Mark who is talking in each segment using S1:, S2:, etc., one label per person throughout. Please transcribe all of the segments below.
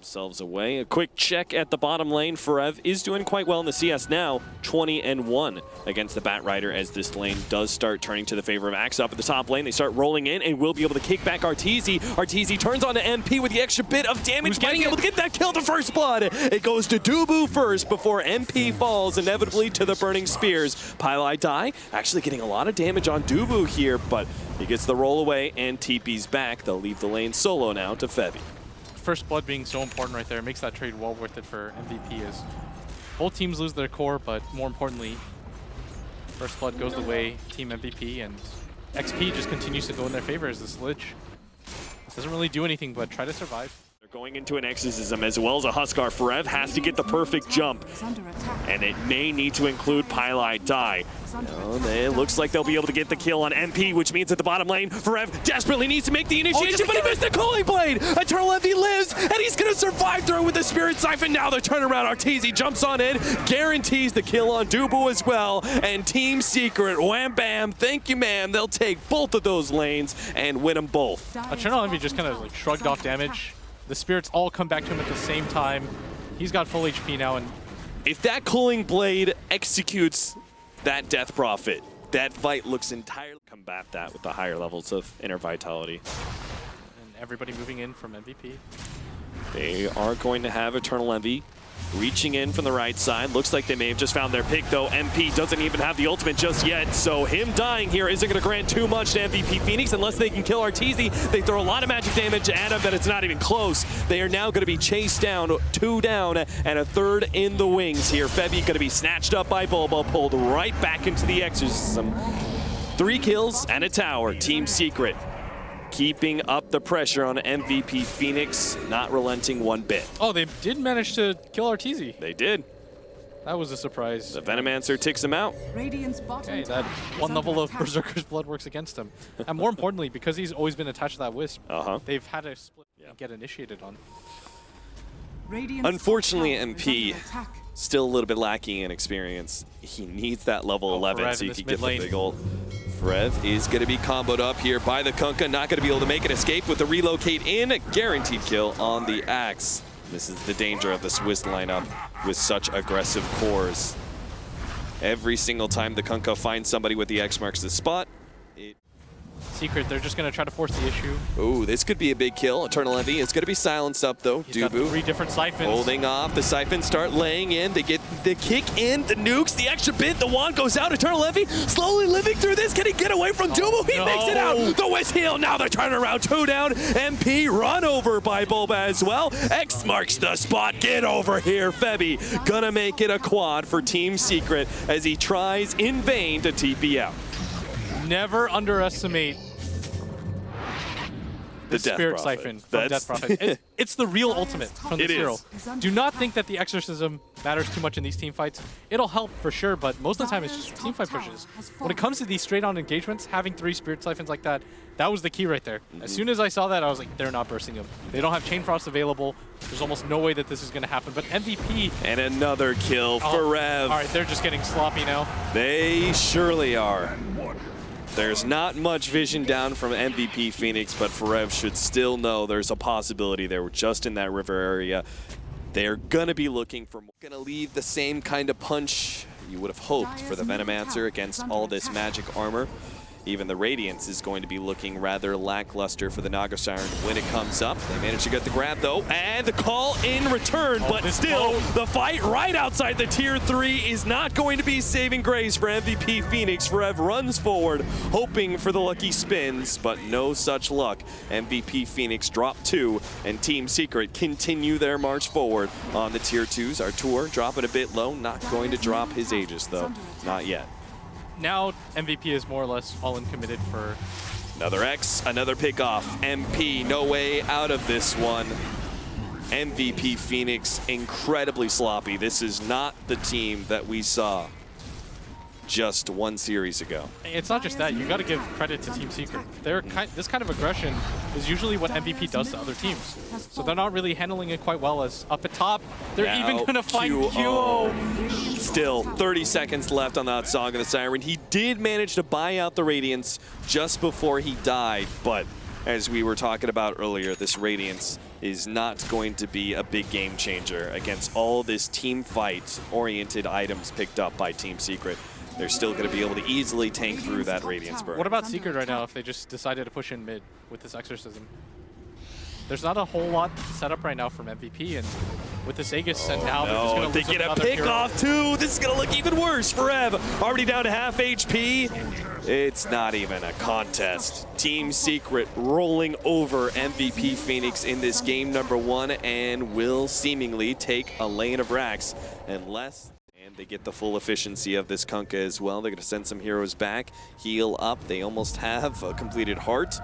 S1: themselves away. A quick check at the bottom lane. Forev is doing quite well in the CS now, 20-1 against the Bat Rider as this lane does start turning to the favor of Axe. Up at the top lane, they start rolling in and will be able to kick back Arteezy. Arteezy turns on to MP with the extra bit of damage, getting able to get that kill to first blood. It goes to Dubu first before MP falls inevitably to the burning spears. PyLi actually getting a lot of damage on Dubu here, but he gets the roll away and TP's back. They'll leave the lane solo now to Fevy.
S2: First blood being so important right there makes that trade well worth it for MVP as both teams lose their core, but more importantly, first blood goes the way Team MVP, and XP just continues to go in their favor as this Lich doesn't really do anything but try to survive.
S1: They're going into an exorcism as well as a Huskar. Forev has to get the perfect jump, and it may need to include PyLi. It looks like they'll be able to get the kill on MP, which means at the bottom lane, Forev desperately needs to make the initiation, but he missed the Cooling Blade! Eternal Envy lives, and he's gonna survive through with the Spirit Siphon. Now the turnaround, Arteezy jumps on in, guarantees the kill on Dubu as well, and Team Secret, wham bam, thank you ma'am, they'll take both of those lanes and win them both.
S2: Eternal Envy just kind of like shrugged off damage. The spirits all come back to him at the same time. He's got full HP now, and
S1: if that Cooling Blade executes that Death Prophet, that fight looks entirely combat that with the higher levels of inner vitality.
S2: And everybody moving in from MVP.
S1: They are going to have Eternal Envy reaching in from the right side. Looks like they may have just found their pick, though. MP doesn't even have the ultimate just yet, so him dying here isn't going to grant too much to MVP Phoenix unless they can kill Arteezy. They throw a lot of magic damage at him, but it's not even close. They are now going to be chased down, 2 down, and a 3rd in the wings here. Fevy going to be snatched up by Bulba, pulled right back into the exorcism. 3 kills and a tower. Team Secret keeping up the pressure on MVP Phoenix, not relenting one bit.
S2: Oh, they did manage to kill Arteezy.
S1: They did.
S2: That was a surprise.
S1: The Venomancer ticks him out.
S2: Okay, that one level of Berserker's Blood works against him. And more importantly, because he's always been attached to that Wisp, they've had to split and get initiated on.
S1: Unfortunately, MP still a little bit lacking in experience. He needs that level 11 so he can get the big ult. Forev is going to be comboed up here by the Kunkka, not going to be able to make an escape with the relocate in. A guaranteed kill on the Axe. This is the danger of the Swiss lineup with such aggressive cores. Every single time the Kunkka finds somebody with the X marks the spot,
S2: Secret, they're just going to try to force the issue.
S1: Ooh, this could be a big kill. Eternal Envy is going to be silenced up, though.
S2: He's got 3 different siphons.
S1: Holding off. The siphons start laying in. They get the kick in, the nukes, the extra bit. The wand goes out. Eternal Envy slowly living through this. Can he get away from Dubu? He makes it out. The Wiz heal. Now they're turning around. 2 down. MP run over by Bulba as well. X marks the spot. Get over here, Fevy. Gonna make it a quad for Team Secret as he tries in vain to TP out.
S2: Never underestimate the Spirit Siphon from Death Prophet. It's the real ultimate from this hero. Do not think that the Exorcism matters too much in these team fights. It'll help for sure, but most of the time it's just team fight pushes. When it comes to these straight-on engagements, having 3 Spirit Siphons like that, that was the key right there. As soon as I saw that, I was like, they're not bursting him. They don't have Chain Frost available. There's almost no way that this is going to happen, but MVP...
S1: And another kill for Rev.
S2: All right, they're just getting sloppy now.
S1: They surely are. There's not much vision down from MVP Phoenix, but Forev should still know there's a possibility there. We're just in that river area. They're gonna be looking for more. Gonna leave the same kind of punch you would have hoped for the Venomancer against all this magic armor. Even the Radiance is going to be looking rather lackluster for the Naga Siren when it comes up. They managed to get the grab though, and the call in return, but still the fight right outside the tier 3 is not going to be saving grace for MVP Phoenix. Forev runs forward, hoping for the lucky spins, but no such luck. MVP Phoenix drop 2, and Team Secret continue their march forward on the tier 2s. Artur dropping a bit low, not going to drop his Aegis though, not yet.
S2: Now MVP is more or less all in committed for...
S1: Another X, another pick off. MP, no way out of this one. MVP Phoenix, incredibly sloppy. This is not the team that we saw just 1 series ago.
S2: It's not just that. You got to give credit to Team Secret. This kind of aggression is usually what MVP does to other teams. So they're not really handling it quite well. As up at top, they're now even going to find QO.
S1: Still 30 seconds left on that Song of the Siren. He did manage to buy out the Radiance just before he died, but as we were talking about earlier, this Radiance is not going to be a big game changer against all this team fight-oriented items picked up by Team Secret. They're still going to be able to easily tank through that Radiance Burn.
S2: What about Secret right now if they just decided to push in mid with this Exorcism? There's not a whole lot set up right now from MVP, and with this Aegis and now they're just going to
S1: get a pick off too. This is going to look even worse for Ev. Already down to half HP. It's not even a contest. Team Secret rolling over MVP Phoenix in this game number 1 and will seemingly take a lane of racks unless... And they get the full efficiency of this Kunkka as well. They're going to send some heroes back, heal up. They almost have a completed heart.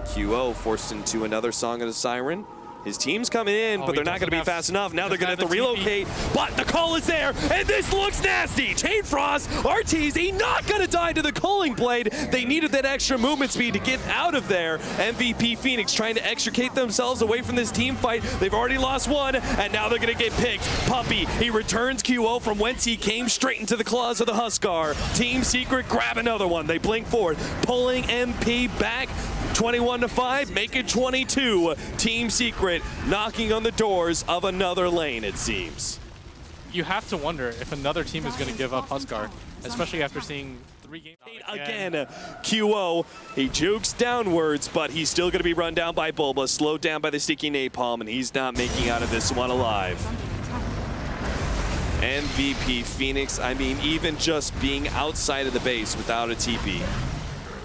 S1: QO forced into another Song of the Siren. His team's coming in, but they're not going to be fast enough. Now they're going to have to relocate, but the call is there, and this looks nasty. Chain Frost, Arteezy not going to die to the Culling Blade. They needed that extra movement speed to get out of there. MVP Phoenix trying to extricate themselves away from this team fight. They've already lost one, and now they're going to get picked. Puppey, he returns QO from whence he came, straight into the claws of the Huskar. Team Secret grab another one. They blink forward, pulling MP back. 21-5, make it 22. Team Secret knocking on the doors of another lane, it seems.
S2: You have to wonder if another team is going to give up Huskar, especially after seeing 3 games.
S1: Again, QO, he jukes downwards, but he's still going to be run down by BuLba, slowed down by the sticky napalm, and he's not making out of this one alive. MVP Phoenix, I mean, even just being outside of the base without a TP,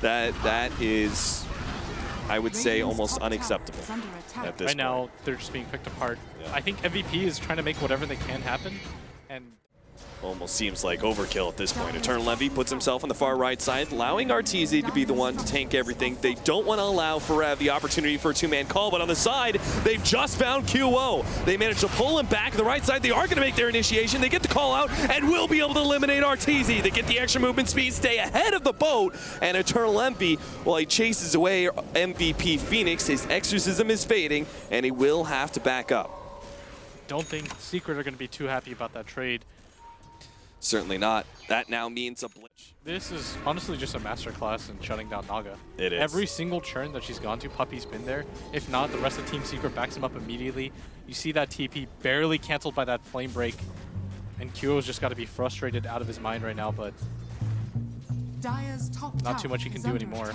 S1: that is... I would say almost unacceptable at this point.
S2: Right now, they're just being picked apart. Yeah. I think MVP is trying to make whatever they can happen, and
S1: almost seems like overkill at this point. Eternal Envy puts himself on the far right side, allowing Arteezy to be the one to tank everything. They don't want to allow Forev the opportunity for a 2-man call, but on the side, they've just found QO. They managed to pull him back to the right side. They are going to make their initiation. They get the call out and will be able to eliminate Arteezy. They get the extra movement speed, stay ahead of the boat, and Eternal Envy, while he chases away MVP Phoenix, his exorcism is fading, and he will have to back up.
S2: Don't think Secret are going to be too happy about that trade.
S1: Certainly not. That now means a blitz.
S2: This is honestly just a masterclass in shutting down Naga.
S1: It is.
S2: Every single churn that she's gone to, Puppey's been there. If not, the rest of Team Secret backs him up immediately. You see that TP barely canceled by that flame break. And QO's just got to be frustrated out of his mind right now, but not too much he can do anymore.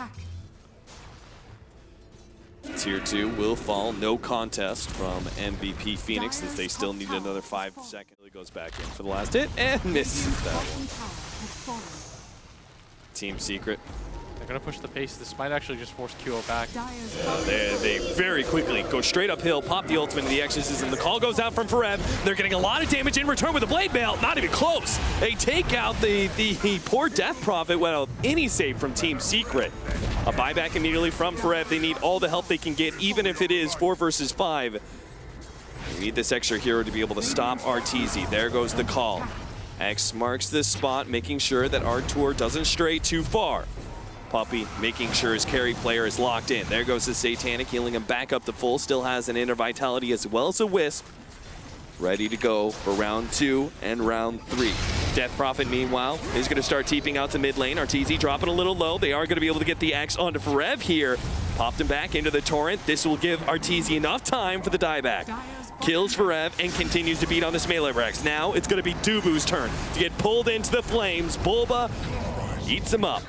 S1: Tier 2 will fall. No contest from MVP Phoenix as they still need another 5 seconds. He goes back in for the last hit and misses that one. Team Secret.
S2: They're going to push the pace. This might actually just force QO back.
S1: They very quickly go straight uphill, pop the ultimate into the exorcism. The call goes out from Forev. They're getting a lot of damage in return with the blade mail. Not even close. They take out the poor Death Prophet without any save from Team Secret. A buyback immediately from Forev. They need all the help they can get, even if it is 4 versus 5. They need this extra hero to be able to stop Arteezy. There goes the call. X marks this spot, making sure that Artur doesn't stray too far. Puppey making sure his carry player is locked in. There goes the Satanic, healing him back up to full. Still has an inner vitality as well as a Wisp. Ready to go for round 2 and round 3. Death Prophet, meanwhile, is going to start TPing out to mid lane. Arteezy dropping a little low. They are going to be able to get the X onto Forev here. Popped him back into the Torrent. This will give Arteezy enough time for the dieback. Kills Forev and continues to beat on this melee Rex. Now it's going to be Dubu's turn to get pulled into the flames. BuLba eats him up.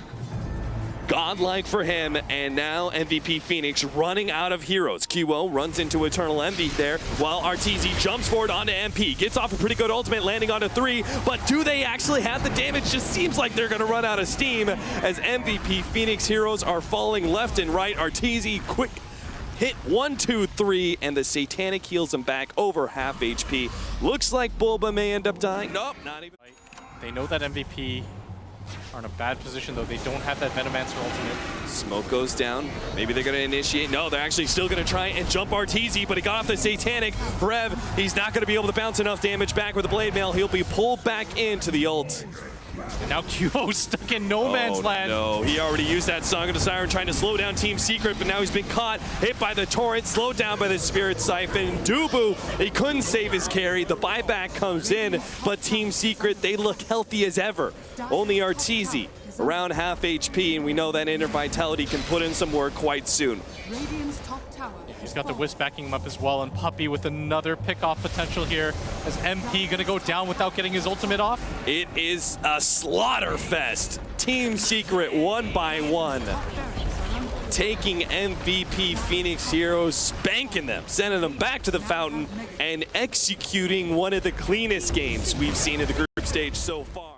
S1: Godlike for him, and now MVP Phoenix running out of heroes. QO runs into Eternal Envy there, while Arteezy jumps forward onto MP. Gets off a pretty good ultimate, landing onto 3, but do they actually have the damage? Just seems like they're gonna run out of steam as MVP Phoenix heroes are falling left and right. Arteezy quick hit 1, 2, 3, and the Satanic heals him back over half HP. Looks like BuLba may end up dying. Nope, not even.
S2: They know that MVP are in a bad position, though. They don't have that Venomancer ultimate.
S1: Smoke goes down. Maybe they're going to initiate. No, they're actually still going to try and jump Arteezy, but he got off the Satanic. Forev, he's not going to be able to bounce enough damage back with the Blade Mail. He'll be pulled back into the ult.
S2: And now QO stuck in no man's land.
S1: No, he already used that Song of the Siren trying to slow down Team Secret, but now he's been caught, hit by the Torrent, slowed down by the Spirit Siphon. Dubu, he couldn't save his carry. The buyback comes in, but Team Secret, they look healthy as ever. Only Arteezy around half HP, and we know that Inner Vitality can put in some work quite soon.
S2: He's got the Wisp backing him up as well, and Puppey with another pick-off potential here. Is MP gonna go down without getting his ultimate off?
S1: It is a slaughter fest. Team Secret 1 by 1. Taking MVP Phoenix Heroes, spanking them, sending them back to the fountain, and executing one of the cleanest games we've seen in the group stage so far.